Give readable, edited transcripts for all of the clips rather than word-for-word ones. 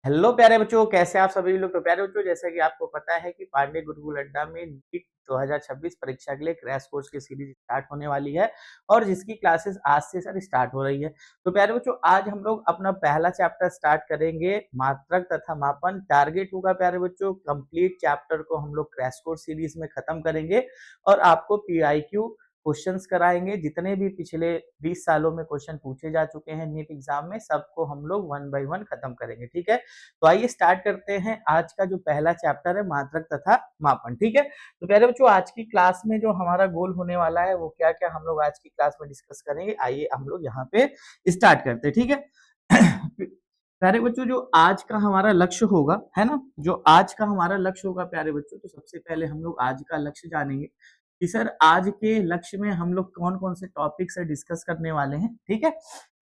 Hello प्यारे बच्चों, कैसे आप सभी लोग। तो प्यारे बच्चों, जैसा कि आपको पता है कि पांडे गुरुकुल अड्डा में नीट 2026 परीक्षा के लिए क्रैश कोर्स की सीरीज स्टार्ट होने वाली है और जिसकी क्लासेस आज से सर स्टार्ट हो रही है। तो प्यारे बच्चों, आज हम लोग अपना पहला चैप्टर स्टार्ट करेंगे, मात्रक तथा मापन। टारगेट होगा प्यारे बच्चों, कंप्लीट चैप्टर को हम लोग क्रैश कोर्स सीरीज में खत्म करेंगे और आपको पीआईक्यू क्वेश्चंस कराएंगे। जितने भी पिछले 20 सालों में क्वेश्चन पूछे जा चुके हैं नीट एग्जाम में, सबको हम लोग वन बाय वन खत्म करेंगे। ठीक है, तो आइए स्टार्ट करते हैं आज का जो पहला चैप्टर है, मात्रक तथा मापन। ठीक है, तो प्यारे बच्चों, आज की क्लास में जो हमारा गोल होने वाला है वो क्या क्या हम लोग आज की क्लास में डिस्कस करेंगे। आइए हम लोग यहाँ पे स्टार्ट करते हैं। ठीक है प्यारे बच्चों, जो आज का हमारा लक्ष्य होगा, है ना, जो आज का हमारा लक्ष्य होगा प्यारे बच्चों, तो सबसे पहले हम लोग आज का लक्ष्य जानेंगे कि सर आज के लक्ष्य में हम लोग कौन कौन से टॉपिक से डिस्कस करने वाले हैं। ठीक है,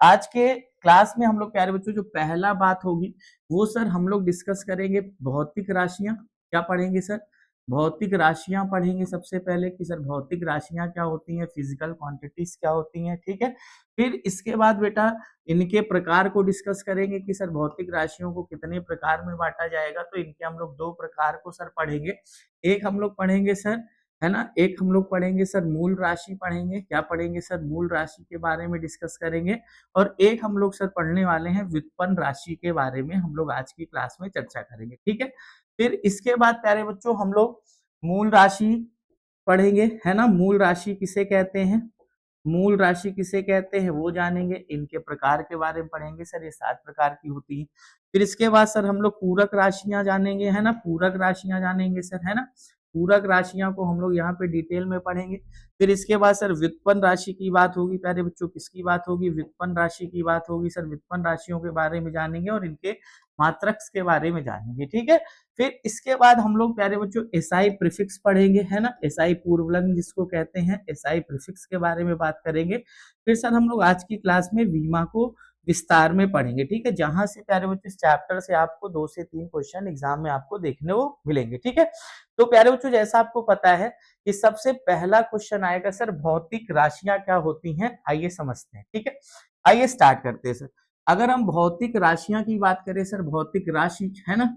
आज के क्लास में हम लोग प्यारे बच्चों जो पहला बात होगी वो सर हम लोग डिस्कस करेंगे भौतिक राशियां। क्या पढ़ेंगे सर? भौतिक राशियां पढ़ेंगे सबसे पहले कि सर भौतिक राशियां क्या होती हैं, फिजिकल क्वांटिटीज क्या होती हैं। ठीक है, फिर इसके बाद बेटा इनके प्रकार को डिस्कस करेंगे कि सर भौतिक राशियों को कितने प्रकार में बांटा जाएगा। तो इनके हम लोग दो प्रकार को सर पढ़ेंगे। एक हम लोग पढ़ेंगे सर, है ना, एक हम लोग पढ़ेंगे सर मूल राशि पढ़ेंगे। क्या पढ़ेंगे सर? मूल राशि के बारे में डिस्कस करेंगे। और एक हम लोग सर पढ़ने वाले हैं व्युत्पन्न राशि के बारे में, हम लोग आज की क्लास में चर्चा करेंगे। ठीक है, फिर इसके बाद प्यारे बच्चों हम लोग मूल राशि पढ़ेंगे, है ना। मूल राशि किसे कहते हैं, मूल राशि किसे कहते हैं वो जानेंगे। इनके प्रकार के बारे में पढ़ेंगे सर, ये 7 प्रकार की होती है। फिर इसके बाद सर हम लोग पूरक राशियां जानेंगे, है ना, पूरक राशियां जानेंगे सर, है ना। पूरक राशियां को हम लोग यहाँ पे डिटेल में पढ़ेंगे। फिर इसके बाद सर व्युत्पन्न राशि की बात होगी प्यारे बच्चों। किसकी बात होगी? व्युत्पन्न राशि की बात होगी सर। व्युत्पन्न राशियों के बारे में जानेंगे और इनके मात्रक के बारे में जानेंगे। ठीक है, फिर इसके बाद हम लोग प्यारे बच्चों एसआई प्रीफिक्स पढ़ेंगे, है ना। एसआई पूर्वलग्न जिसको कहते हैं, एसआई प्रीफिक्स के बारे में बात करेंगे। फिर सर हम लोग आज की क्लास में वीमा को विस्तार में पढ़ेंगे। ठीक है, जहां से प्यारे बच्चों इस चैप्टर से आपको 2 से 3 क्वेश्चन एग्जाम में आपको देखने को मिलेंगे। ठीक है, तो प्यारे बच्चों जैसा आपको पता है कि सबसे पहला क्वेश्चन आएगा सर भौतिक राशियां क्या होती हैं। आइए समझते हैं। ठीक है, आइए स्टार्ट करते हैं सर। अगर हम भौतिक राशियां की बात करें सर, भौतिक राशि, है ना,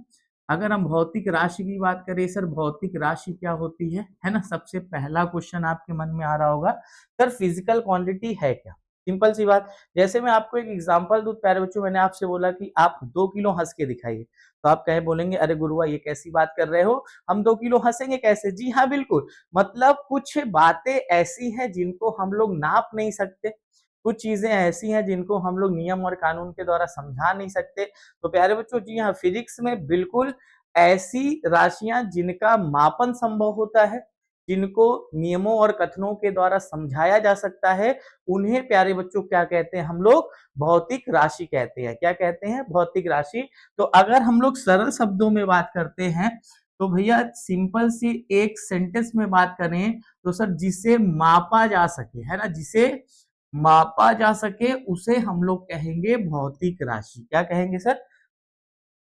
अगर हम भौतिक राशि की बात करें सर, भौतिक राशि क्या होती है ना। सबसे पहला क्वेश्चन आपके मन में आ रहा होगा सर फिजिकल क्वांटिटी है क्या। सिंपल सी बात, जैसे मैं आपको एक एग्जांपल दूं प्यारे बच्चों, मैंने आपसे बोला कि आप 2 किलो हंस के दिखाइए, तो आप कहे बोलेंगे अरे गुरुआ ये कैसी बात कर रहे हो, हम 2 किलो हंसेंगे कैसे? जी हाँ बिल्कुल, मतलब कुछ बातें ऐसी हैं जिनको हम लोग नाप नहीं सकते, कुछ चीजें ऐसी हैं जिनको हम लोग नियम और कानून के द्वारा समझा नहीं सकते। तो प्यारे बच्चों जी हाँ, फिजिक्स में बिल्कुल ऐसी राशियां जिनका मापन संभव होता है, जिनको नियमों और कथनों के द्वारा समझाया जा सकता है, उन्हें प्यारे बच्चों क्या कहते हैं? हम लोग भौतिक राशि कहते हैं। क्या कहते हैं? भौतिक राशि। तो अगर हम लोग सरल शब्दों में बात करते हैं तो भैया सिंपल सी एक सेंटेंस में बात करें तो सर जिसे मापा जा सके, है ना, जिसे मापा जा सके उसे हम लोग कहेंगे भौतिक राशि। क्या कहेंगे सर?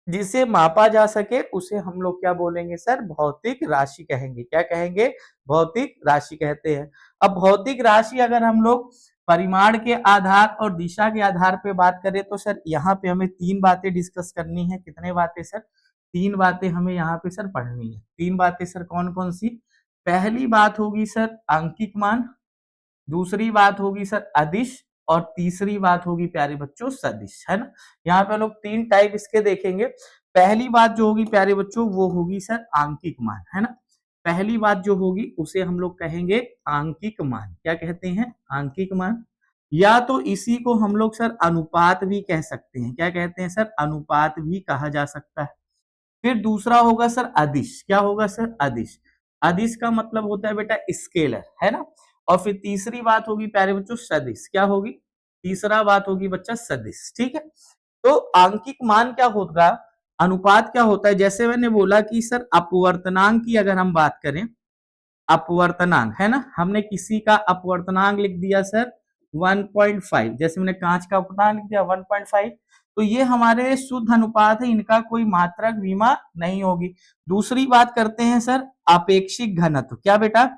जिसे मापा जा सके उसे हम लोग क्या बोलेंगे सर? भौतिक राशि कहेंगे। क्या कहेंगे? भौतिक राशि कहते हैं। अब भौतिक राशि अगर हम लोग परिमाण के आधार और दिशा के आधार पे बात करें तो सर यहाँ पे हमें 3 बातें डिस्कस करनी है। कितने बातें सर? 3 बातें हमें यहाँ पे सर पढ़नी है। 3 बातें सर कौन कौन सी? पहली बात होगी सर आंकिक मान, दूसरी बात होगी सर अदिश, और तीसरी बात होगी प्यारे बच्चों सदिश, है ना। यहाँ पे लोग 3 टाइप इसके देखेंगे। पहली बात जो होगी प्यारे बच्चों वो होगी सर आंकिक मान, है ना। पहली बात जो होगी उसे हम लोग कहेंगे आंकिक मान। क्या कहते हैं? आंकिक मान। या तो इसी को हम लोग सर अनुपात भी कह सकते हैं। क्या कहते हैं सर? अनुपात भी कहा जा सकता है। फिर दूसरा होगा सर अदिश। क्या होगा सर? अदिश। अदिश का मतलब होता है बेटा स्केलर, है ना। और फिर तीसरी बात होगी प्यारे बच्चों सदिश। क्या होगी? तीसरा बात होगी बच्चा सदिश। ठीक है, तो आंकिक मान क्या होगा, अनुपात क्या होता है? जैसे मैंने बोला कि सर अपवर्तनांक की अगर हम बात करें, अपवर्तनांक, है ना, हमने किसी का अपवर्तनांक लिख दिया सर 1.5, जैसे मैंने कांच का अपवर्तनांक लिख दिया 1.5, तो ये हमारे शुद्ध अनुपात है, इनका कोई मात्रक बीमा नहीं होगी। दूसरी बात करते हैं सर आपेक्षिक घनत्व। क्या बेटा?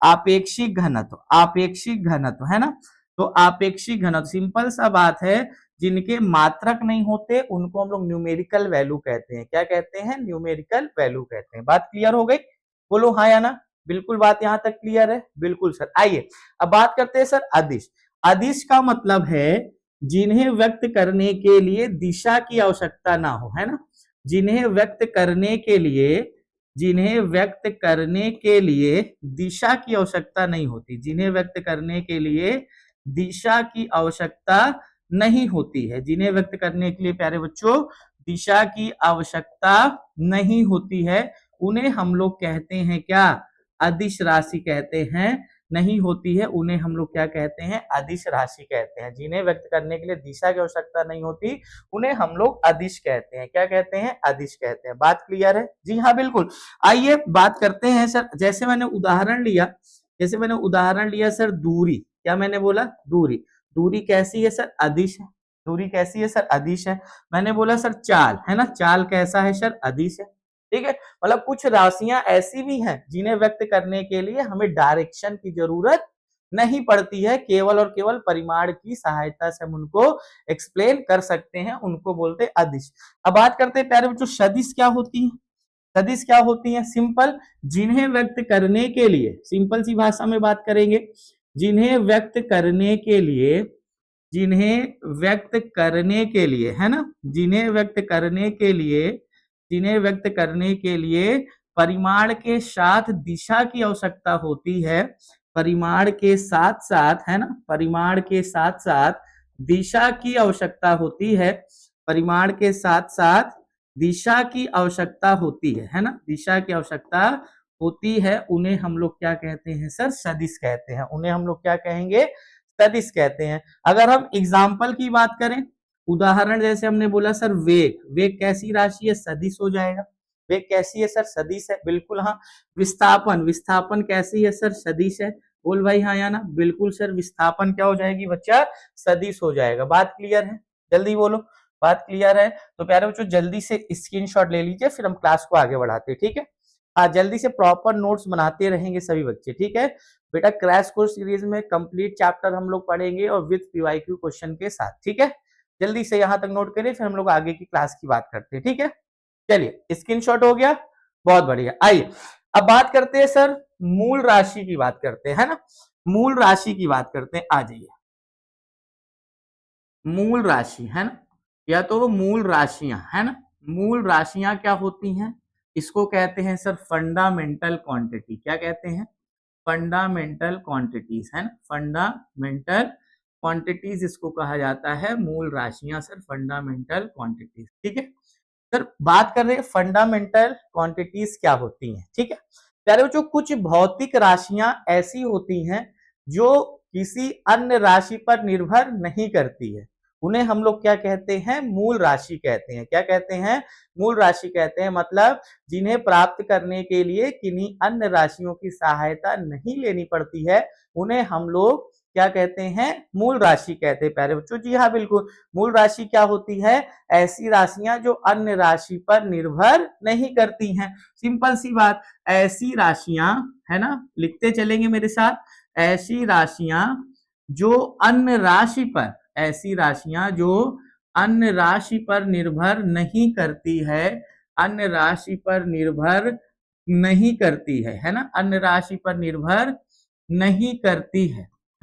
आपेक्षिक घनत्व, आपेक्षिक घनत्व, है ना। तो आपेक्षिक घनत्व सिंपल सा बात है, जिनके मात्रक नहीं होते उनको हम लोग न्यूमेरिकल वैल्यू कहते हैं। क्या कहते हैं? न्यूमेरिकल वैल्यू कहते हैं। बात क्लियर हो गई? बोलो हाँ या ना। बिल्कुल बात यहां तक क्लियर है? बिल्कुल सर। आइए अब बात करते हैं सर अदिश। अदिश का मतलब है जिन्हें व्यक्त करने के लिए दिशा की आवश्यकता ना हो, है ना। जिन्हें व्यक्त करने के लिए दिशा की आवश्यकता नहीं होती, जिन्हें व्यक्त करने के लिए दिशा की आवश्यकता नहीं होती है, जिन्हें व्यक्त करने के लिए प्यारे बच्चों दिशा की आवश्यकता नहीं होती है, उन्हें हम लोग कहते हैं क्या? अदिश राशि कहते हैं। नहीं होती है उन्हें हम लोग क्या कहते हैं? अदिश राशि कहते हैं। जिन्हें व्यक्त करने के लिए दिशा की आवश्यकता नहीं होती उन्हें हम लोग अदिश कहते हैं। क्या कहते हैं? अदिश कहते हैं। बात क्लियर है? जी हाँ बिल्कुल। आइए बात करते हैं सर, जैसे मैंने उदाहरण लिया सर दूरी। क्या मैंने बोला? दूरी। दूरी कैसी है सर? अदिश है। दूरी कैसी है सर? अदिश है। मैंने बोला सर चाल, है ना, चाल कैसा है सर? अदिश है। ठीक है, मतलब कुछ राशियां ऐसी भी हैं जिन्हें व्यक्त करने के लिए हमें डायरेक्शन की जरूरत नहीं पड़ती है, केवल और केवल परिमाण की सहायता से हम उनको एक्सप्लेन कर सकते हैं, उनको बोलते हैं अदिश। अब बात करते हैं प्यारे बच्चों सदिश क्या होती है। सदिश क्या होती है? सिंपल, जिन्हें व्यक्त करने के लिए, सिंपल सी भाषा में बात करेंगे, जिन्हें व्यक्त करने के लिए है ना, जिन्हें व्यक्त करने के लिए परिमाण के साथ दिशा की आवश्यकता होती है, परिमाण के साथ साथ, है ना, परिमाण के साथ साथ दिशा की आवश्यकता होती है, परिमाण के साथ साथ दिशा की आवश्यकता होती है ना, दिशा की आवश्यकता होती है, उन्हें हम लोग क्या कहते हैं सर? सदिश कहते हैं। उन्हें हम लोग क्या कहेंगे? सदिश कहते हैं। अगर हम एग्जाम्पल की बात करें, उदाहरण जैसे हमने बोला सर वेग, वेग कैसी राशि है? सदिश हो जाएगा। वेग कैसी है सर? सदिश है। बिल्कुल हाँ। विस्थापन, विस्थापन कैसी है सर? सदिश है। बोल भाई हाँ या ना। बिल्कुल सर, विस्थापन क्या हो जाएगी बच्चा? सदिश हो जाएगा। बात क्लियर है? जल्दी बोलो, बात क्लियर है? तो प्यारे बच्चों जल्दी से स्क्रीनशॉट ले लीजिए, फिर हम क्लास को आगे बढ़ाते हैं, ठीक है। हाँ, जल्दी से प्रॉपर नोट्स बनाते रहेंगे सभी बच्चे, ठीक है बेटा। क्रैश कोर्स सीरीज में कंप्लीट चैप्टर हम लोग पढ़ेंगे और विद पीवाईक्यू क्वेश्चन के साथ, ठीक है। जल्दी से यहाँ तक नोट करिए, फिर हम लोग आगे की क्लास की बात करते हैं, ठीक है। चलिए स्क्रीनशॉट हो गया, बहुत बढ़िया। आइए अब बात करते हैं सर मूल राशि की बात करते हैं, है ना। मूल राशि की बात करते हैं, आ जाइए। मूल राशि, है ना, या तो मूल राशियां, है ना। मूल राशियां क्या होती हैं? इसको कहते हैं सर फंडामेंटल क्वांटिटी। क्या कहते हैं? फंडामेंटल क्वांटिटीज, है ना। फंडामेंटल क्वांटिटीज इसको कहा जाता है, मूल राशियां सर फंडामेंटल क्वांटिटीज, ठीक है। सर बात कर रहे हैं फंडामेंटल क्वांटिटीज क्या होती हैं, ठीक है। प्यारे बच्चों कुछ भौतिक राशियां ऐसी होती हैं जो किसी अन्य राशि पर निर्भर नहीं करती है, उन्हें हम लोग क्या कहते हैं? मूल राशि कहते हैं। क्या कहते हैं? मूल राशि कहते हैं। मतलब जिन्हें प्राप्त करने के लिए किन्हीं अन्य राशियों की सहायता नहीं लेनी पड़ती है, उन्हें हम लोग क्या कहते हैं? मूल राशि कहते हैं प्यारे बच्चों। जी हाँ बिल्कुल। मूल राशि क्या होती है? ऐसी राशियां जो अन्य राशि पर निर्भर नहीं करती हैं। सिंपल सी बात, ऐसी राशियां, है ना, लिखते चलेंगे मेरे साथ। ऐसी राशियां जो अन्य राशि पर, ऐसी राशियां जो अन्य राशि पर निर्भर नहीं करती है, अन्य राशि पर निर्भर नहीं करती है ना, अन्य राशि पर निर्भर नहीं करती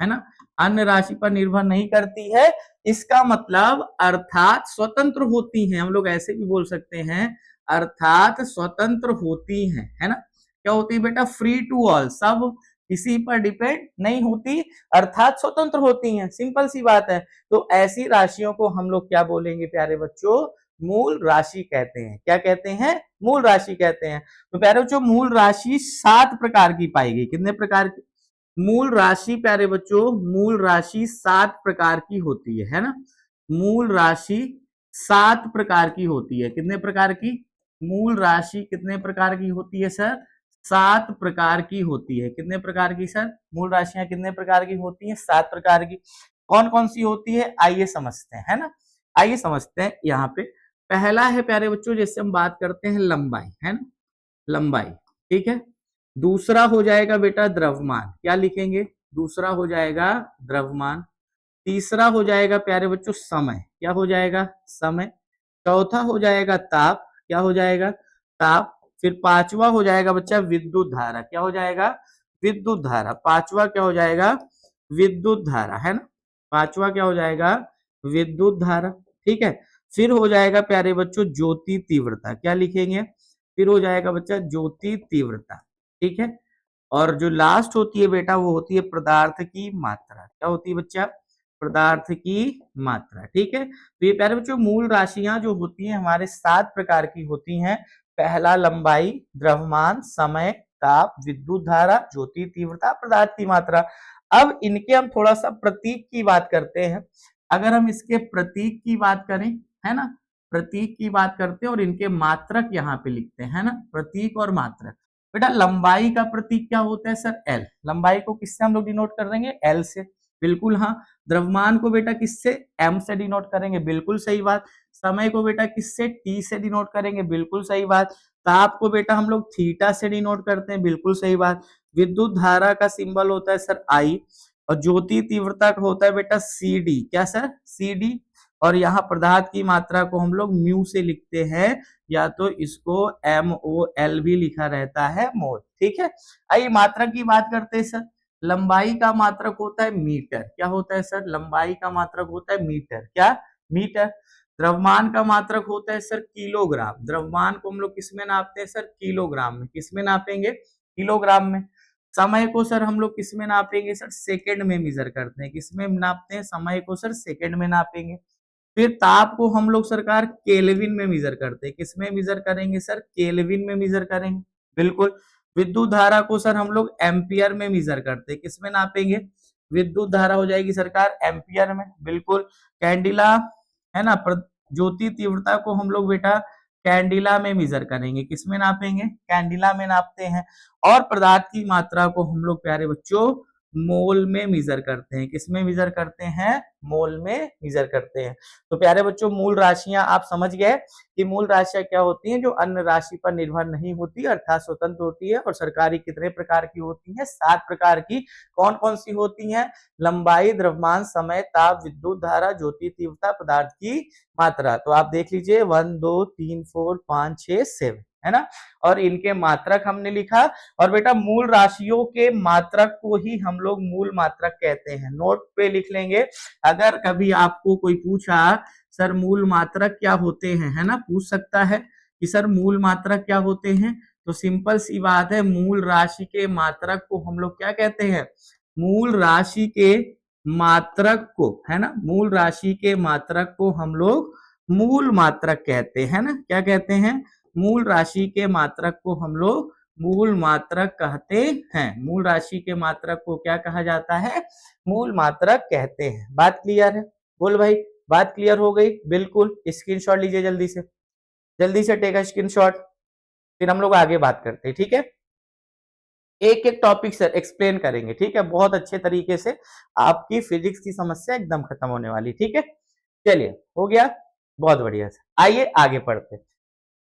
है ना, अन्य राशि पर निर्भर नहीं करती है। इसका मतलब अर्थात स्वतंत्र होती हैं, हम लोग ऐसे भी बोल सकते हैं, अर्थात स्वतंत्र होती हैं, है ना। क्या होती है बेटा? फ्री टू ऑल, सब किसी पर डिपेंड नहीं होती, अर्थात स्वतंत्र होती हैं। सिंपल सी बात है। तो ऐसी राशियों को हम लोग क्या बोलेंगे प्यारे बच्चों? मूल राशि कहते हैं। क्या कहते हैं? मूल राशि कहते हैं। तो प्यारे बच्चों मूल राशि 7 प्रकार की पाई गई। कितने प्रकार की? मूल राशि प्यारे बच्चों, मूल राशि 7 प्रकार की होती है ना। मूल राशि 7 प्रकार की होती है। कितने प्रकार की? मूल राशि कितने प्रकार की होती है सर? 7 प्रकार की होती है। कितने प्रकार की सर? मूल राशियां कितने प्रकार की होती हैं? 7 प्रकार की। कौन कौन सी होती है? आइए समझते हैं, है ना। आइए समझते हैं। यहाँ पे पहला है प्यारे बच्चों, जैसे हम बात करते हैं लंबाई, है ना, लंबाई, ठीक है। दूसरा हो जाएगा बेटा द्रव्यमान। क्या लिखेंगे? दूसरा हो जाएगा द्रव्यमान। तीसरा हो जाएगा प्यारे बच्चों समय। क्या हो जाएगा, समय। चौथा हो जाएगा ताप, क्या हो जाएगा, ताप। फिर पांचवा हो जाएगा बच्चा विद्युत धारा, क्या हो जाएगा, विद्युत धारा। पांचवा क्या हो जाएगा, विद्युत धारा, है ना। पांचवा क्या हो जाएगा, विद्युत धारा। ठीक है। फिर हो जाएगा प्यारे बच्चों ज्योति तीव्रता, क्या लिखेंगे, फिर हो जाएगा बच्चा ज्योति तीव्रता। ठीक है। और जो लास्ट होती है बेटा वो होती है पदार्थ की मात्रा, क्या होती है बच्चा, पदार्थ की मात्रा। ठीक है। तो ये प्यारे बच्चों मूल राशियां जो होती हैं हमारे 7 प्रकार की होती हैं। पहला लंबाई, द्रव्यमान, समय, ताप, विद्युत धारा, ज्योति तीव्रता, पदार्थ की मात्रा। अब इनके हम थोड़ा सा प्रतीक की बात करते हैं। अगर हम इसके प्रतीक की बात करें, है ना, प्रतीक की बात करते हैं और इनके मात्रक यहाँ पे लिखते हैं, है ना, प्रतीक और मात्रक। बेटा लंबाई का प्रतीक क्या होता है सर, एल। लंबाई को किससे हम लोग डिनोट कर देंगे, एल से, बिल्कुल हाँ। द्रव्यमान को बेटा किससे, एम से डिनोट करेंगे, बिल्कुल सही बात। समय को बेटा किससे, टी से डिनोट करेंगे, बिल्कुल सही बात। ताप को बेटा हम लोग थीटा से डिनोट करते हैं, बिल्कुल सही बात। विद्युत धारा का सिंबल होता है सर आई, और ज्योति तीव्रता का होता है बेटा सी डी, क्या सर, सी डी। और यहाँ पदार्थ की मात्रा को हम लोग म्यू से लिखते हैं, या तो इसको MOL भी लिखा रहता है, मोल। ठीक है। आइए मात्रक की बात करते हैं सर। लंबाई का मात्रक होता है मीटर, क्या होता है सर, लंबाई का मात्रक होता है मीटर, क्या, मीटर। द्रव्यमान का मात्रक होता है सर किलोग्राम। द्रव्यमान को हम लोग किसमें नापते हैं सर, किलोग्राम में। किसमें नापेंगे, किलोग्राम में। समय को सर हम लोग किसमें नापेंगे सर, सेकंड में मेजर करते हैं। किसमें नापते हैं, समय को सर सेकंड में नापेंगे। फिर ताप को हम लोग सरकार केल्विन में मेजर करते हैं। किसमें मेजर करेंगे सर, केल्विन में मेजर करेंगे, बिल्कुल। विद्युत धारा को सर हम लोग एम्पियर में मेजर करते हैं। किसमें नापेंगे, विद्युत धारा हो जाएगी सरकार एम्पियर में, बिल्कुल। कैंडिला, है ना, ज्योति तीव्रता को हम लोग बेटा कैंडिला में मेजर करेंगे। किसमें नापेंगे, कैंडिला में नापते हैं। और पदार्थ की मात्रा को हम लोग प्यारे बच्चों मोल में मेजर करते हैं। किसमें मेजर करते हैं, मोल में मेजर करते हैं। तो प्यारे बच्चों मूल राशियां आप समझ गए कि मूल राशियां क्या होती हैं, जो अन्य राशि पर निर्भर नहीं होती, अर्थात स्वतंत्र होती है। और सरकारी कितने प्रकार की होती है, 7 प्रकार की। कौन कौन सी होती हैं, लंबाई, द्रव्यमान, समय, ताप, विद्युत धारा, ज्योति तीव्रता, पदार्थ की मात्रा। तो आप देख लीजिए 1 2 3 4 5 6 7, है ना। और इनके मात्रक हमने लिखा। और बेटा मूल राशियों के मात्रक को ही हम लोग मूल मात्रक कहते हैं। नोट पे लिख लेंगे। अगर कभी आपको कोई पूछा सर मूल मात्रक क्या होते हैं, है ना, पूछ सकता है कि सर मूल मात्रक क्या होते हैं, तो सिंपल सी बात है, मूल राशि के मात्रक को हम लोग क्या कहते हैं, मूल राशि के मात्रक को, है ना, मूल राशि के मात्रक को हम लोग मूल मात्रक कहते हैं ना, क्या कहते हैं, मूल राशि के मात्रक को हम लोग मूल मात्रक कहते हैं। मूल राशि के मात्रक को क्या कहा जाता है, मूल मात्रक कहते हैं। बात क्लियर है, बोल भाई, बात क्लियर हो गई, बिल्कुल। स्क्रीनशॉट लीजिए जल्दी से टेक अ स्क्रीनशॉट। फिर हम लोग आगे बात करते हैं, ठीक है। एक एक टॉपिक सर एक्सप्लेन करेंगे, ठीक है, बहुत अच्छे तरीके से। आपकी फिजिक्स की समस्या एकदम खत्म होने वाली, ठीक है। चलिए, हो गया, बहुत बढ़िया से। आइए आगे पढ़ते हैं।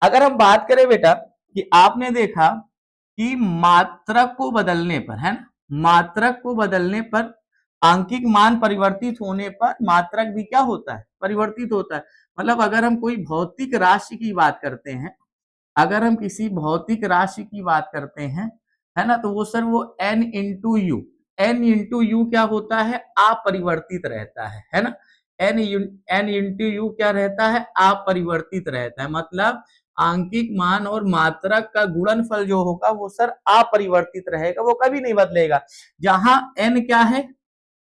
अगर हम बात करें बेटा कि आपने देखा कि मात्रक को बदलने पर, है ना, मात्रक को बदलने पर आंकिक मान परिवर्तित होने पर मात्रक भी क्या होता है, परिवर्तित होता है। मतलब अगर हम कोई भौतिक राशि की बात करते हैं, अगर हम किसी भौतिक राशि की बात करते हैं, है ना, तो वो सर वो n into you, n into you क्या होता है, अपरिवर्तित रहता है ना। n इंटू यू क्या रहता है, अपरिवर्तित रहता है। मतलब आंकिक मान और मात्रक का गुणनफल जो होगा वो सर अपरिवर्तित रहेगा, वो कभी नहीं बदलेगा। जहां n क्या है,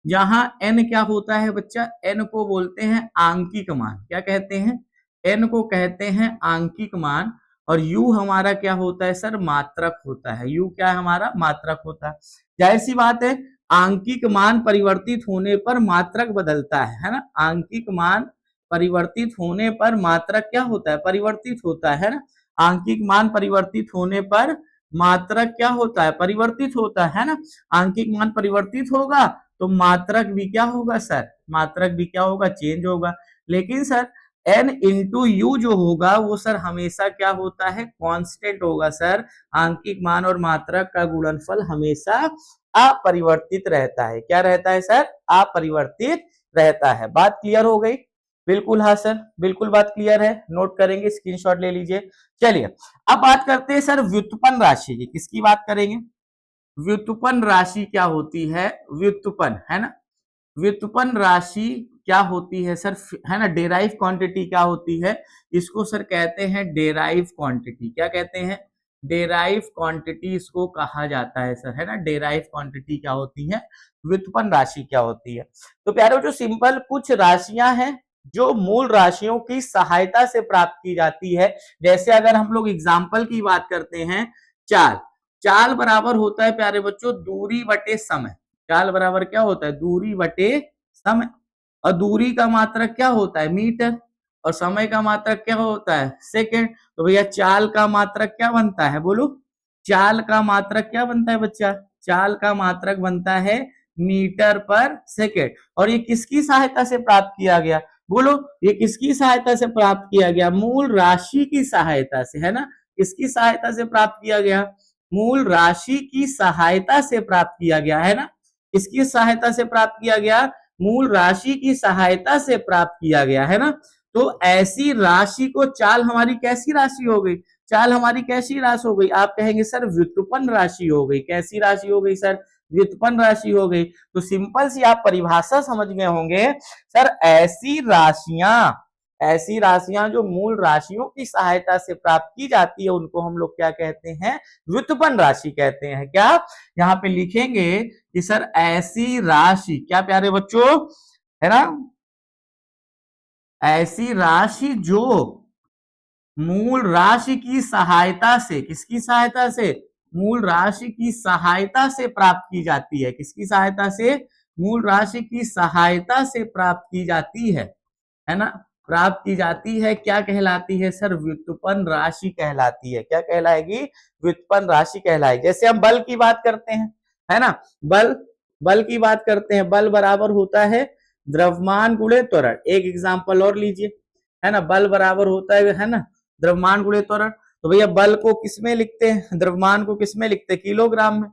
जहां n क्या होता है बच्चा, n को बोलते हैं आंकिक मान, क्या कहते हैं, n को कहते हैं आंकिक मान। और u हमारा क्या होता है सर, मात्रक होता है। u क्या है हमारा, मात्रक होता है। जाहिर सी बात है आंकिक मान परिवर्तित होने पर मात्रक बदलता है ना। आंकिक मान परिवर्तित होने पर मात्रक क्या होता है, परिवर्तित होता है ना। आंकिक मान परिवर्तित होने पर मात्रक क्या होता है, परिवर्तित होता है ना। आंकिक मान परिवर्तित होगा तो मात्रक भी क्या होगा सर, मात्रक भी क्या होगा, चेंज होगा। लेकिन सर n इंटू यू जो होगा वो सर हमेशा क्या होता है, कांस्टेंट होगा सर। आंकिक मान और मात्रक का गुणनफल हमेशा अपरिवर्तित रहता है। क्या रहता है सर, अपरिवर्तित रहता है। बात क्लियर हो गई। बिल्कुल हाँ सर, बिल्कुल बात क्लियर है, नोट करेंगे, स्क्रीनशॉट ले लीजिए। चलिए अब बात करते हैं सर व्युत्पन्न राशि की। किसकी बात करेंगे? व्युत्पन्न राशि क्या होती है? व्युत्पन्न, है ना, व्युत्पन्न राशि क्या होती है सर, है ना, डेराइव क्वांटिटी क्या होती है? इसको सर कहते हैं डेराइव क्वांटिटी। क्या कहते हैं? डेराइव क्वांटिटी इसको कहा जाता है सर, है ना। डेराइव क्वांटिटी क्या होती है? व्युत्पन्न राशि क्या होती है? तो प्यारे जो सिंपल कुछ राशियां हैं जो मूल राशियों की सहायता से प्राप्त की जाती है। जैसे अगर हम लोग एग्जाम्पल की बात करते हैं, चाल। चाल बराबर होता है प्यारे बच्चों दूरी बटे समय। चाल बराबर क्या होता है? दूरी बटे समय। और दूरी का मात्रक क्या होता है? मीटर। और समय का मात्रक क्या होता है? सेकेंड। तो भैया चाल का मात्रक क्या बनता है? बोलो, चाल का मात्रक क्या बनता है बच्चा? चाल का मात्रक बनता है मीटर पर सेकेंड। और ये किसकी सहायता से प्राप्त किया गया? बोलो, ये किसकी सहायता से प्राप्त किया गया? मूल राशि की सहायता से, है ना। किसकी सहायता से प्राप्त किया गया? मूल राशि की सहायता से प्राप्त किया गया, है ना। किसकी सहायता से प्राप्त किया गया? मूल राशि की सहायता से प्राप्त किया गया, है ना। तो ऐसी राशि को चाल हमारी कैसी राशि हो गई? चाल हमारी कैसी राशि हो गई? आप कहेंगे सर व्युत्पन्न राशि हो गई। कैसी राशि हो गई सर? व्युत्पन्न राशि हो गई। तो सिंपल सी आप परिभाषा समझ गए होंगे सर, ऐसी राशियां जो मूल राशियों की सहायता से प्राप्त की जाती है उनको हम लोग क्या कहते हैं? व्युत्पन्न राशि कहते हैं। क्या यहाँ पे लिखेंगे कि सर ऐसी राशि, क्या प्यारे बच्चों, है ना, ऐसी राशि जो मूल राशि की सहायता से, किसकी सहायता से? मूल राशि की सहायता से प्राप्त की जाती है। किसकी सहायता से? मूल राशि की सहायता से प्राप्त की जाती है ना। प्राप्त की जाती है, क्या कहलाती है सर? व्युत्पन्न राशि कहलाती है। क्या कहलाएगी? व्युत्पन्न राशि कहलाएगी। जैसे हम बल की बात करते हैं, है ना, बल, बल की बात करते हैं, बल बराबर होता है द्रव्यमान गुणे त्वरण। एक एग्जांपल और लीजिए, है ना, बल बराबर होता है ना, द्रव्यमान गुणे त्वरण। तो भैया बल को किसमें लिखते हैं? द्रव्यमान को किसमें लिखते हैं? किलोग्राम में,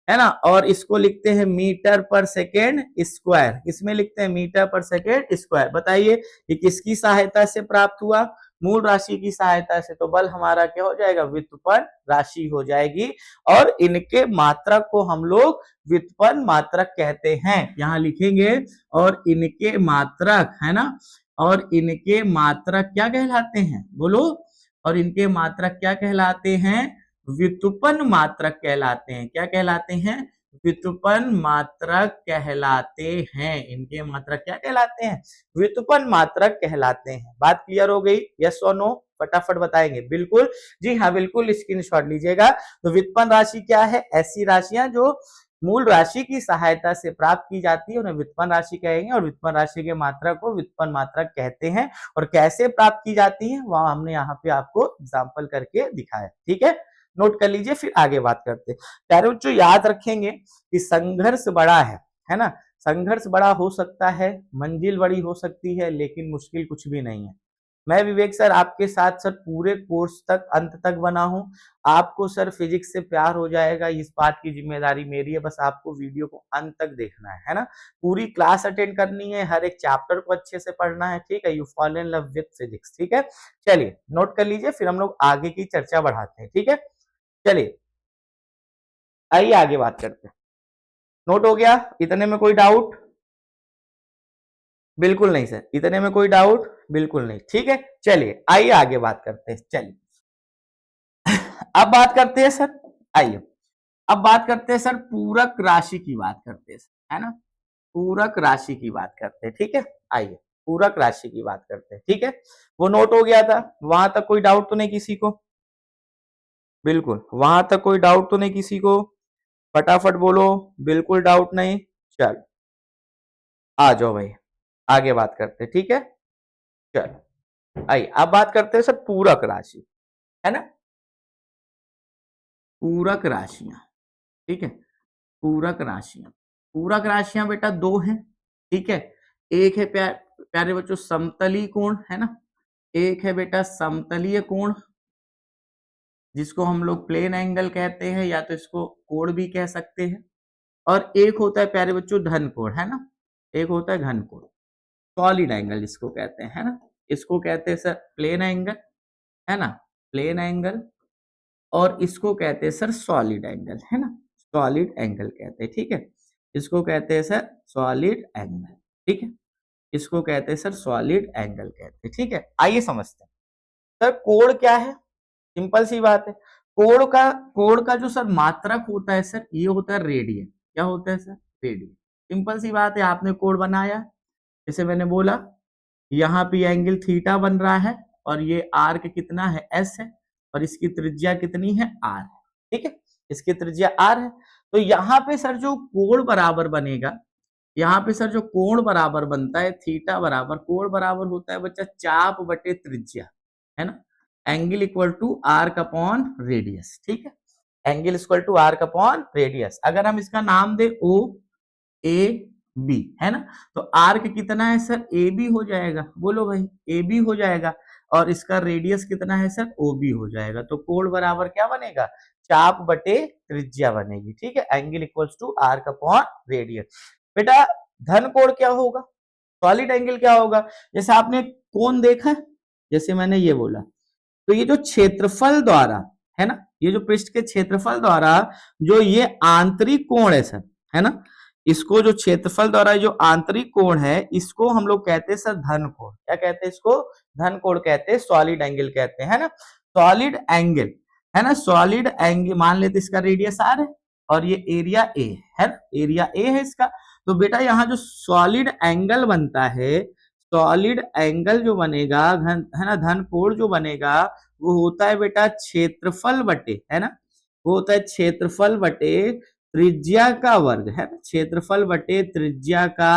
है ना। और इसको लिखते हैं मीटर पर सेकेंड स्क्वायर। किसमें लिखते हैं? मीटर पर सेकेंड स्क्वायर। बताइए ये किसकी सहायता से प्राप्त हुआ? मूल राशि की सहायता से। तो बल हमारा क्या हो जाएगा? व्युत्पन्न राशि हो जाएगी। और इनके मात्रक को हम लोग व्युत्पन्न मात्रक कहते हैं। यहाँ लिखेंगे और इनके मात्रक, है ना, और इनके मात्रक क्या कहलाते हैं? बोलो, और इनके मात्रक क्या कहलाते हैं? व्युत्पन्न मात्रक कहलाते हैं। क्या कहलाते हैं? व्युत्पन्न मात्रक कहलाते हैं। इनके मात्रक क्या कहलाते हैं? व्युत्पन्न मात्रक कहलाते हैं। बात क्लियर हो गई? यस और नो? फटाफट बताएंगे। बिल्कुल जी हाँ, बिल्कुल स्क्रीनशॉट लीजिएगा। तो व्युत्पन्न राशि क्या है? ऐसी राशियां जो मूल राशि की सहायता से प्राप्त की जाती है उन्हें व्युत्पन्न राशि कहेंगे। और व्युत्पन्न राशि के मात्रक को व्युत्पन्न मात्रक कहते हैं। और कैसे प्राप्त की जाती है वह हमने यहाँ पे आपको एग्जाम्पल करके दिखाया। ठीक है, नोट कर लीजिए, फिर आगे बात करते हैं। प्यारे बच्चों याद रखेंगे कि संघर्ष बड़ा है ना। संघर्ष बड़ा हो सकता है, मंजिल बड़ी हो सकती है, लेकिन मुश्किल कुछ भी नहीं है। मैं विवेक सर आपके साथ सर पूरे कोर्स तक अंत तक बना हूं। आपको सर फिजिक्स से प्यार हो जाएगा, इस बात की जिम्मेदारी मेरी है। बस आपको वीडियो को अंत तक देखना है ना। पूरी क्लास अटेंड करनी है, हर एक चैप्टर को अच्छे से पढ़ना है। ठीक है, you fall in love with physics. ठीक है, चलिए नोट कर लीजिए, फिर हम लोग आगे की चर्चा बढ़ाते हैं। ठीक है, चलिए आइए आगे बात करते हैं। नोट हो गया? इतने में कोई डाउट? बिल्कुल नहीं सर, इतने में कोई डाउट? बिल्कुल नहीं। ठीक है, चलिए आइए आगे बात करते हैं। चलिए अब बात करते हैं सर, आइए अब बात करते हैं सर पूरक राशि की बात करते हैं, है ना। पूरक राशि की बात करते हैं। ठीक है, आइए पूरक राशि की बात करते हैं। ठीक है, वो नोट हो गया था, वहां तक कोई डाउट तो नहीं किसी को? बिल्कुल, वहां तक कोई डाउट तो नहीं किसी को? फटाफट बोलो, बिल्कुल डाउट नहीं। चल आ जाओ भाई, आगे बात करते हैं। ठीक है, चल आइए अब बात करते हैं सर पूरक राशि, है ना। पूरक राशियां, ठीक है, पूरक राशियां। पूरक राशियां बेटा दो हैं। ठीक है, एक है प्यारे बच्चों समतली कोण, है ना। एक है बेटा समतलीय कोण, जिसको हम लोग प्लेन एंगल कहते हैं, या तो इसको कोण भी कह सकते हैं। और एक होता है प्यारे बच्चों धन कोण, है ना। एक होता है घन कोण। सॉलिड एंगल जिसको कहते हैं, है ना, इसको कहते हैं सर प्लेन एंगल, है ना, प्लेन एंगल, और इसको कहते हैं सर सॉलिड एंगल, है ना, सॉलिड एंगल कहते हैं, ठीक है, इसको कहते हैं सर सॉलिड एंगल, ठीक है, इसको कहते हैं सर सॉलिड एंगल कहते हैं, ठीक है। आइए समझते हैं सर कोण क्या है। सिंपल सी बात है, कोण का जो सर मात्रक होता है सर, ये होता है रेडियन। क्या होता है सर? रेडियन। सिंपल सी बात है, आपने कोण बनाया, जैसे मैंने बोला यहाँ पे एंगल थीटा बन रहा है और ये आर्क कितना है? एस है, और इसकी त्रिज्या कितनी है? आर है, ठीक है, इसकी त्रिज्या आर है। तो यहाँ पे सर जो कोण बराबर बनेगा, यहाँ पे सर जो कोण बराबर बनता है थीटा बराबर, कोण बराबर होता है बच्चा चाप बटे त्रिज्या, है ना, angle equal to arc upon radius, ठीक है, angle equal to arc upon radius. अगर हम इसका नाम दे ओ ए बी, है ना, तो आर्क कितना है सर? ए बी हो जाएगा, बोलो भाई, ए बी हो जाएगा, और इसका रेडियस कितना है सर? ओ बी हो जाएगा। तो कोण बराबर क्या बनेगा? चाप बटे त्रिज्या बनेगी, ठीक है, angle equals to arc upon radius. बेटा धन कोण क्या होगा? सॉलिड एंगल क्या होगा? जैसे आपने कोण देखा, जैसे मैंने ये बोला, तो ये जो क्षेत्रफल द्वारा, है ना, ये जो पृष्ठ के क्षेत्रफल द्वारा जो ये आंतरिक कोण है सर, है ना, इसको जो क्षेत्रफल द्वारा जो आंतरिक कोण है, इसको हम लोग कहते हैं सर धन कोण। क्या कहते हैं इसको? धन कोण कहते हैं, सॉलिड एंगल कहते हैं, है ना, सॉलिड एंगल, है ना, सॉलिड एंगल मान लेते इसका रेडियस आर है और ये एरिया ए है ना, एरिया ए है इसका। तो बेटा यहाँ जो सॉलिड एंगल बनता है, सॉलिड एंगल जो बनेगा, है ना, धन कोण जो बनेगा, वो होता है बेटा क्षेत्रफल बटे, है ना, वो होता है क्षेत्रफल बटे त्रिज्या का वर्ग, है ना, क्षेत्रफल बटे त्रिज्या का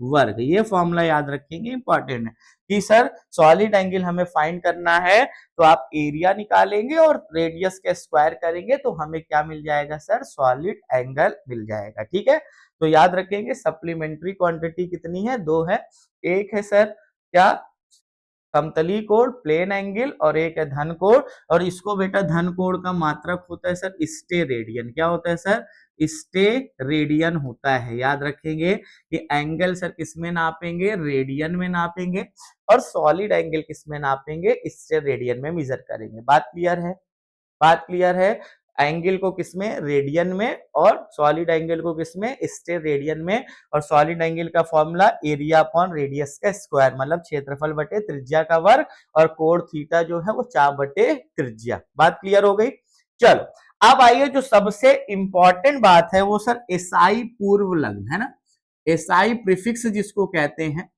वर्ग। ये फॉर्मूला याद रखेंगे, इंपॉर्टेंट है कि सर सॉलिड एंगल हमें फाइंड करना है, तो आप एरिया निकालेंगे और रेडियस के स्क्वायर करेंगे तो हमें क्या मिल जाएगा सर? सॉलिड एंगल मिल जाएगा, ठीक है। तो याद रखेंगे सप्लीमेंट्री क्वांटिटी कितनी है? 2 है, एक है सर क्या? समतली कोण प्लेन एंगल, और एक है धन कोण, और इसको बेटा धन कोण का मात्रक होता है सर स्टे रेडियन। क्या होता है सर? स्टे रेडियन होता है। याद रखेंगे कि एंगल सर किसमें नापेंगे? रेडियन में नापेंगे, और सॉलिड एंगल किसमें नापेंगे? स्टे रेडियन में मेजर करेंगे। बात क्लियर है? बात क्लियर है? एंगल को किसमें? रेडियन में, और सॉलिड एंगल को किसमें? स्टे रेडियन में। और सॉलिड एंगल का फॉर्मूला एरिया अपॉन रेडियस का स्क्वायर, मतलब क्षेत्रफल बटे त्रिज्या का वर्ग, और कोण थीटा जो है वो चाप बटे त्रिज्या। बात क्लियर हो गई? चलो अब आइए, जो सबसे इंपॉर्टेंट बात है वो सर एसआई पूर्व लग्न, है ना, एसआई प्रीफिक्स जिसको कहते हैं,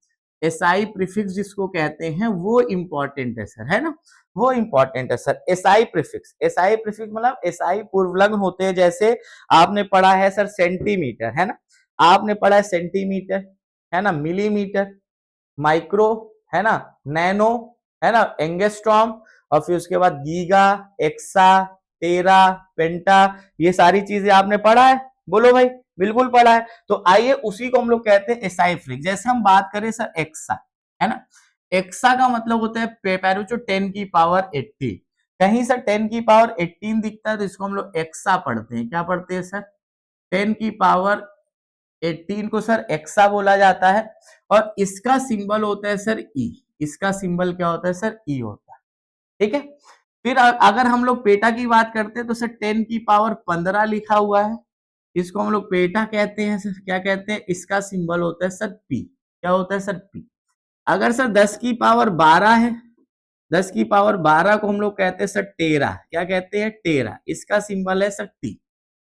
एसआई प्रीफिक्स जिसको कहते हैं वो इंपॉर्टेंट है सर, है ना, वो इंपॉर्टेंट है sir. SI prefix, SI prefix मतलब एसआई पूर्व लग्न होते हैं। जैसे आपने पढ़ा है सर सेंटीमीटर, है ना, आपने पढ़ा है सेंटीमीटर, है ना, मिलीमीटर, माइक्रो, है ना, नैनो, है ना, एंगस्ट्रॉम, और फिर उसके बाद गीगा, एक्सा, टेरा, पेंटा, ये सारी चीजें आपने पढ़ा है, बोलो भाई, बिल्कुल पढ़ा है। तो आइए उसी को हम लोग कहते हैं एसआई प्रीफिक्स। जैसे हम बात करें सर एक्सा, है ना, एक्सा का मतलब होता है पैरोचो 10 की पावर 80। कहीं सर 10 की पावर 18 दिखता है तो इसको हम लोग एक्सा पढ़ते हैं। क्या पढ़ते हैं सर? 10 की पावर 18 को सर एक्सा बोला जाता है, और इसका सिंबल होता है सर ई। इसका सिंबल क्या होता है सर? ई होता है, ठीक है। फिर अगर हम लोग पेटा की बात करते हैं तो सर 10 की पावर 15 लिखा हुआ है, इसको हम लोग पेटा कहते हैं सर। क्या कहते हैं? इसका सिंबल होता है सर पी। क्या होता है सर? पी। अगर सर 10 की पावर 12 है, 10 की पावर 12 को हम लोग कहते हैं सर टेरा। क्या कहते हैं? टेरा। इसका सिंबल है सर टी।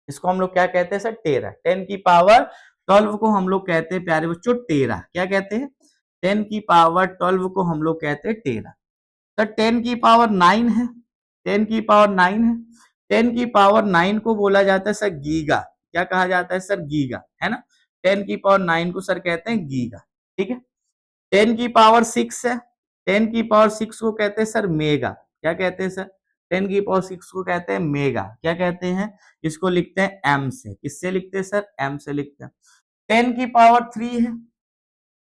इसको हम लोग क्या कहते हैं सर? टेरा। 10 की पावर 12 को हम लोग कहते हैं प्यारे बच्चों टेरा। क्या कहते हैं? 10 की पावर 12 को हम लोग कहते हैं टेरा। सर 10 की पावर 9 है, 10 की पावर 9 है, 10 की पावर 9 को बोला जाता है सर गीगा। क्या कहा जाता है सर? गीगा, है ना, 10 की पावर 9 को सर कहते हैं गीगा, ठीक है। 10 की पावर 6 है, 10 की पावर 6 को कहते हैं सर मेगा। क्या कहते हैं सर? 10 की पावर 6 को कहते हैं मेगा। क्या कहते हैं? इसको लिखते हैं एम से। किससे लिखते हैं सर? एम से लिखते हैं। 10 की पावर 3 है,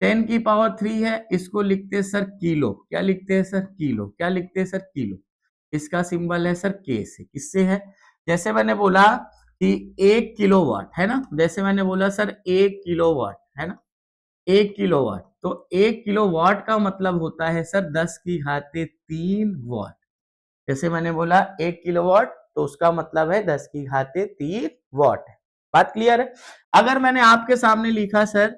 10 की पावर 3 है, इसको लिखते हैं सर किलो। क्या लिखते हैं सर? किलो। क्या लिखते हैं सर? किलो। इसका सिंबल है सर के से। किससे है? जैसे मैंने बोला कि 1 किलोवाट, है ना, जैसे मैंने बोला सर 1 किलोवाट, है ना, 1 किलोवाट, तो 1 किलोवाट का मतलब होता है सर 10⁻³ वाट। जैसे मैंने बोला 1 किलोवाट तो उसका मतलब है 10⁻³ वाट है। बात क्लियर है। अगर मैंने आपके सामने लिखा सर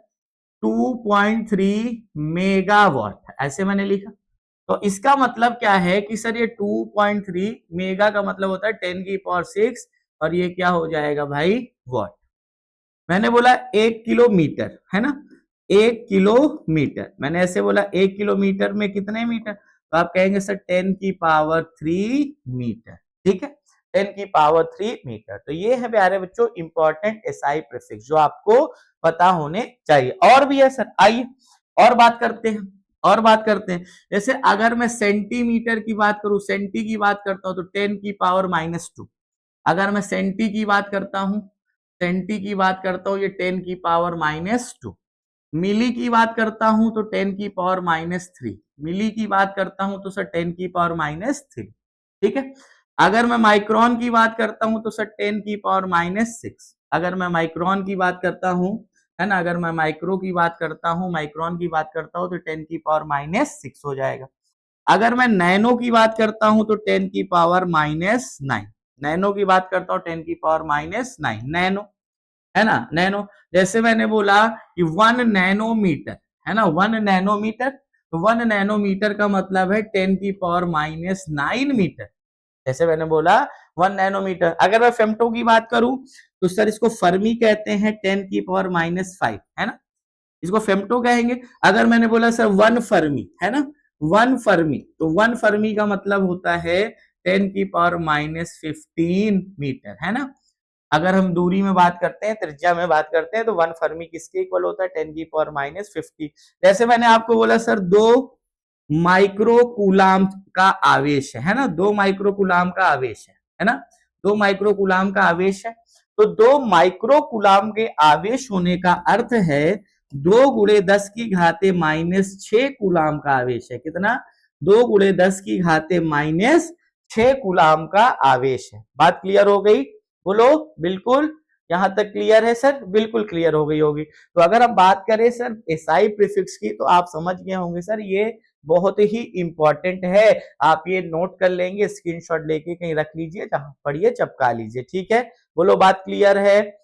2.3 मेगावाट, ऐसे मैंने लिखा, तो इसका मतलब क्या है कि सर ये 2.3 मेगा का मतलब होता है 10⁶, और ये क्या हो जाएगा भाई, वाट। मैंने बोला 1 किलोमीटर, है ना, 1 किलोमीटर, मैंने ऐसे बोला 1 किलोमीटर में कितने मीटर, तो आप कहेंगे सर 10⁻³ मीटर, ठीक है, 10⁻³ मीटर। तो ये है प्यारे बच्चों इंपॉर्टेंट एसआई प्रीफिक्स जो आपको पता होने चाहिए। और भी है सर, आइए और बात करते हैं, और बात करते हैं। जैसे अगर मैं सेंटीमीटर की बात करूं, सेंटी की बात करता हूं तो 10⁻²। अगर मैं सेंटी की बात करता हूं, सेंटी की बात करता हूं, ये 10⁻²। मिली की बात करता हूं तो 10⁻³ मिली की बात करता हूं तो सर 10⁻³ ठीक है। अगर मैं माइक्रोन की बात करता हूं तो सर 10⁻⁶। अगर मैं माइक्रोन की बात करता हूं, है ना, अगर मैं माइक्रो की बात करता हूं, माइक्रोन की बात करता हूं तो 10⁻�6 हो जाएगा। अगर मैं नैनो की बात करता हूं तो 10⁻⁹ नैनो की बात करता हूं 10⁻⁹ नैनो, है ना, नैनो। जैसे मैंने बोला कि 1 नैनोमीटर, है ना, 1 नैनोमीटर, तो 1 नैनोमीटर का मतलब है 10⁻⁹ मीटर। जैसे मैंने बोला 1 नैनोमीटर। अगर मैं फेम्टो की बात करूं तो सर इसको फर्मी कहते हैं 10⁻⁵, है ना, इसको फेम्टो कहेंगे। अगर मैंने बोला सर 1 फर्मी, है ना, 1 फर्मी, तो 1 फर्मी का मतलब होता है 10⁻⁻15 मीटर, है ना। अगर हम दूरी में बात करते हैं, त्रिज्या में बात करते हैं, तो 1 फर्मी किसके इक्वल होता है, 10⁻⁻50। जैसे मैंने आपको बोला सर 2 माइक्रोकूलाम का आवेश है ना, 2 माइक्रोकूलाम का आवेश है ना, 2 माइक्रोकूलाम का आवेश है। तो 2 माइक्रोकूलाम के आवेश होने का अर्थ है 2 × 10⁻⁻6 कूलाम का आवेश है। कितना, 2 × 10⁻⁻6 कूलाम का आवेश है। बात क्लियर हो गई, बोलो बिल्कुल, यहां तक क्लियर है सर, बिल्कुल क्लियर हो गई होगी। तो अगर हम बात करें सर एसआई प्रीफिक्स की तो आप समझ गए होंगे सर ये बहुत ही इंपॉर्टेंट है। आप ये नोट कर लेंगे, स्क्रीनशॉट लेके कहीं रख लीजिए, जहां पढ़िए चपका लीजिए, ठीक है। बोलो बात क्लियर है,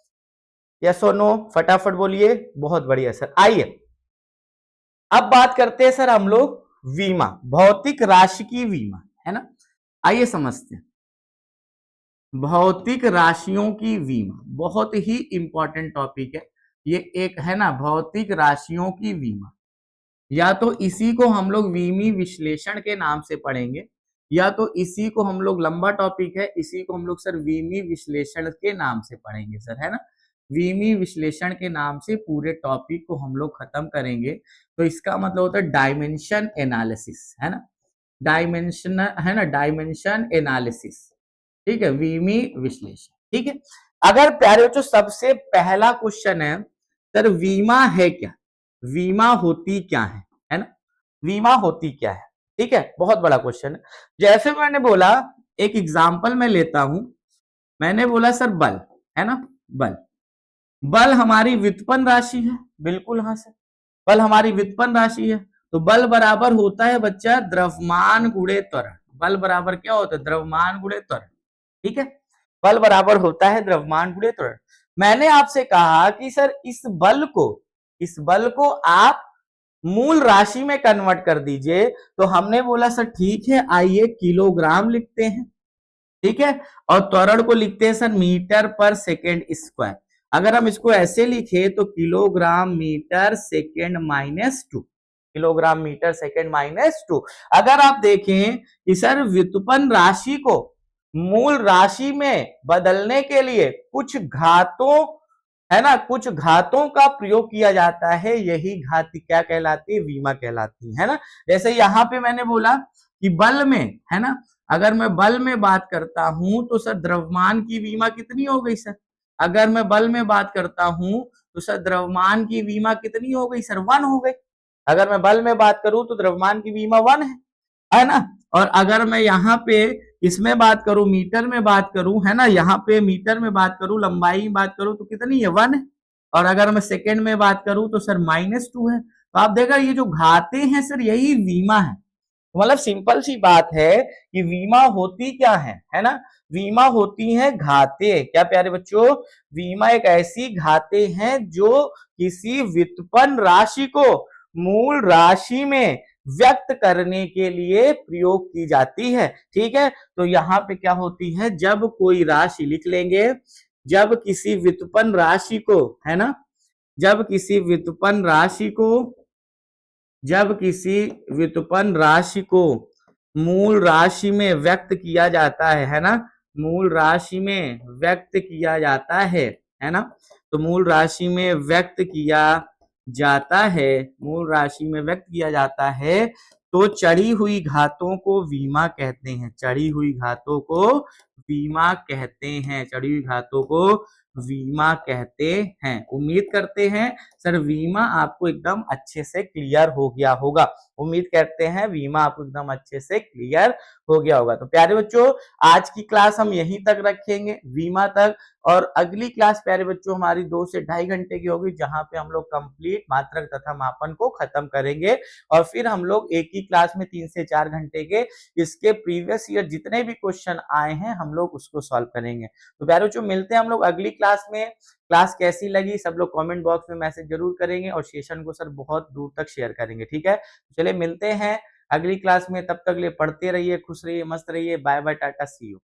यस और नो, फटाफट बोलिए। बहुत बढ़िया सर। आइए अब बात करते हैं सर हम लोग वीमा, भौतिक राशि की वीमा, है ना। आइए समझते हैं भौतिक राशियों की वीमा, बहुत ही इंपॉर्टेंट टॉपिक है ये, एक है ना, भौतिक राशियों की वीमा। या तो इसी को हम लोग वीमी विश्लेषण के नाम से पढ़ेंगे, या तो इसी को हम लोग, लंबा टॉपिक है, इसी को हम लोग सर वीमी विश्लेषण के नाम से पढ़ेंगे सर, है ना। वीमी विश्लेषण के नाम से पूरे टॉपिक को हम लोग खत्म करेंगे। तो इसका मतलब होता है डायमेंशन एनालिसिस, है ना, डायमेंशन, है ना, डायमेंशन एनालिसिस, ठीक है, वीमी विश्लेषण, ठीक है। अगर प्यारे बच्चों सबसे पहला क्वेश्चन है सर वीमा है क्या, वीमा होती क्या है ना, वीमा होती क्या है, ठीक है, बहुत बड़ा क्वेश्चन है। जैसे मैंने बोला, एक एग्जांपल मैं लेता हूं, मैंने बोला सर बल, है ना, बल, बल हमारी व्युत्पन्न राशि है, बिल्कुल हाँ सर, बल हमारी व्युत्पन्न राशि है। तो बल बराबर होता है बच्चा द्रव्यमान गुणे त्वरण, बल बराबर क्या होता है, द्रव्यमान गुणे त्वरण, ठीक है, बल बराबर होता है द्रव्यमान गुणे त्वरण। मैंने आपसे कहा कि सर इस बल को आप मूल राशि में कन्वर्ट कर दीजिए। तो हमने बोला सर ठीक है, आइए किलोग्राम लिखते हैं, ठीक है, और त्वरण को लिखते हैं सर मीटर पर सेकेंड स्क्वायर। अगर हम इसको ऐसे लिखे तो kilogram metre second -2, kilogram metre second -2। अगर आप देखें कि सर व्युत्पन्न राशि को मूल राशि में बदलने के लिए कुछ घातों, है ना, कुछ घातों का प्रयोग किया जाता है, यही घात क्या कहलाती है, वीमा कहलाती है ना। जैसे यहां पे मैंने बोला कि बल में, है ना, अगर मैं बल में बात करता हूं तो सर द्रव्यमान की वीमा कितनी हो गई सर, अगर मैं बल में बात करता हूं तो सर द्रव्यमान की वीमा कितनी हो गई सर, 1 हो गई। अगर मैं बल में बात करूं तो द्रव्यमान की वीमा 1 है ना। और अगर मैं यहाँ पे इसमें बात करूं, मीटर में बात करूं, है ना, यहाँ पे मीटर में बात करूं, लंबाई में बात करूं तो कितनी है, 1 है। और अगर मैं सेकेंड में बात करूं तो सर -2 है। तो आप देखा ये जो घाते हैं सर यही वीमा है। मतलब सिंपल सी बात है कि वीमा होती क्या है ना, वीमा होती है घाते। क्या प्यारे बच्चों, वीमा एक ऐसी घाते हैं जो किसी व्युत्पन्न राशि को मूल राशि में व्यक्त करने के लिए प्रयोग की जाती है। ठीक है, तो यहाँ पे क्या होती है, जब कोई राशि लिख लेंगे, जब किसी व्युत्पन्न राशि को, है ना, जब किसी व्युत्पन्न राशि को, जब किसी व्युत्पन्न राशि को मूल राशि में व्यक्त किया जाता है ना, मूल राशि में व्यक्त किया जाता है ना, तो मूल राशि में व्यक्त किया जाता है, मूल राशि में व्यक्त किया जाता है, तो चढ़ी हुई घातों को वीमा कहते हैं, चढ़ी हुई घातों को वीमा कहते हैं, चढ़ी हुई घातों को वीमा कहते हैं। उम्मीद करते हैं सर वीमा आपको एकदम अच्छे से क्लियर हो गया होगा, उम्मीद करते हैं वीमा आपको एकदम अच्छे से क्लियर हो गया होगा। तो प्यारे बच्चों आज की क्लास हम यहीं तक रखेंगे, वीमा तक, और अगली क्लास प्यारे बच्चों हमारी 2 से 2.5 घंटे की होगी, जहां पे हम लोग कंप्लीट मात्रक तथा मापन को खत्म करेंगे, और फिर हम लोग एक ही क्लास में 3 से 4 घंटे के इसके प्रीवियस ईयर जितने भी क्वेश्चन आए हैं हम लोग उसको सॉल्व करेंगे। तो प्यारे बच्चों मिलते हैं हम लोग अगली क्लास में। क्लास कैसी लगी सब लोग कमेंट बॉक्स में मैसेज जरूर करेंगे, और सेशन को सर बहुत दूर तक शेयर करेंगे। ठीक है, चलिए मिलते हैं अगली क्लास में, तब तक लिए पढ़ते रहिए, खुश रहिए, मस्त रहिए, bye bye, tata, see you.